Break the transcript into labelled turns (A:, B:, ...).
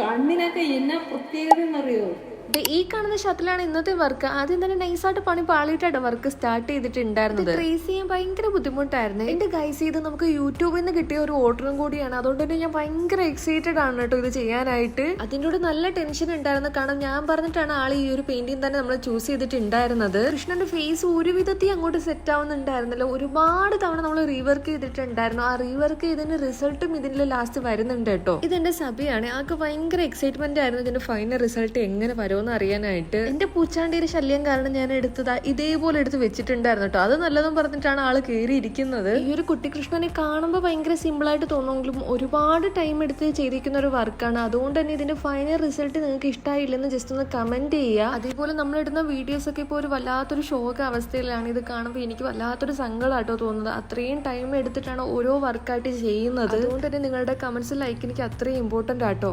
A: കണ്ണിനൊക്കെ എന്നാ പ്രത്യേകത എന്നറിയോ?
B: ഈ കാണുന്ന ഷട്ടിലാണ് ഇന്നത്തെ വർക്ക്. ആദ്യം തന്നെ നൈസായിട്ട് പണി പാളിയിട്ടാണ് വർക്ക് സ്റ്റാർട്ട് ചെയ്തിട്ടുണ്ടായിരുന്നത്. ട്രേസ് ചെയ്യാൻ ഭയങ്കര ബുദ്ധിമുട്ടായിരുന്നു. എന്റെ ഗൈസ് ഇത് നമുക്ക് യൂട്യൂബിൽ നിന്ന് കിട്ടിയ ഒരു ഓർഡറും കൂടിയാണ്. അതുകൊണ്ട് തന്നെ ഞാൻ ഭയങ്കര എക്സൈറ്റഡ് ആണ് കേട്ടോ ഇത് ചെയ്യാനായിട്ട്. അതിനോട് നല്ല ടെൻഷൻ ഉണ്ടായിരുന്നു. കാരണം ഞാൻ പറഞ്ഞിട്ടാണ് ആൾ ഈ ഒരു പെയിന്റിംഗ് തന്നെ നമ്മൾ ചൂസ് ചെയ്തിട്ടുണ്ടായിരുന്നത്. കൃഷ്ണന്റെ ഫേസ് ഒരു വിധത്തിൽ അങ്ങോട്ട് സെറ്റ് ആവുന്നുണ്ടായിരുന്നല്ലോ. ഒരുപാട് തവണ നമ്മൾ റീവർക്ക് ചെയ്തിട്ടുണ്ടായിരുന്നു. ആ റീവർക്ക് ചെയ്തതിന്റെ റിസൾട്ടും ഇതിന്റെ ലാസ്റ്റ് വരുന്നുണ്ട് കേട്ടോ. ഇതെന്റെ സഭയാണ്. ആൾക്ക് ഭയങ്കര എക്സൈറ്റ്മെന്റ് ആയിരുന്നു ഇതിന്റെ ഫൈനൽ റിസൾട്ട് എങ്ങനെ വരുമെന്ന് അറിയാനായിട്ട്. എന്റെ പൂച്ചാണ്ടിയുടെ ശല്യം കാരണം ഞാൻ എടുത്തതാ ഇതേപോലെ എടുത്ത് വെച്ചിട്ടുണ്ടായിരുന്നു കേട്ടോ. അത് നല്ലതും പറഞ്ഞിട്ടാണ് ആള് കയറിയിരിക്കുന്നത്. ഈ ഒരു കുട്ടികൃഷ്ണനെ കാണുമ്പോൾ ഭയങ്കര സിമ്പിൾ ആയിട്ട് തോന്നുമെങ്കിലും ഒരുപാട് ടൈം എടുത്ത് ചെയ്തിരിക്കുന്ന ഒരു വർക്കാണ്. അതുകൊണ്ട് തന്നെ ഇതിന്റെ ഫൈനൽ റിസൾട്ട് നിങ്ങൾക്ക് ഇഷ്ടമായില്ലെന്ന് ജസ്റ്റ് ഒന്ന് കമന്റ് ചെയ്യുക. അതേപോലെ നമ്മളിടുന്ന വീഡിയോസ് ഒക്കെ ഇപ്പോൾ ഒരു വല്ലാത്തൊരു ശോക അവസ്ഥയിലാണ്. ഇത് കാണുമ്പോൾ എനിക്ക് വല്ലാത്തൊരു സങ്കടമായിട്ടോ തോന്നുന്നത്. അത്രയും ടൈം എടുത്തിട്ടാണ് ഓരോ വർക്കായിട്ട് ചെയ്യുന്നത്. അതുകൊണ്ട് തന്നെ നിങ്ങളുടെ കമന്റ്സ് ലൈക്ക് എനിക്ക് അത്രയും ഇമ്പോർട്ടന്റ് ആട്ടോ.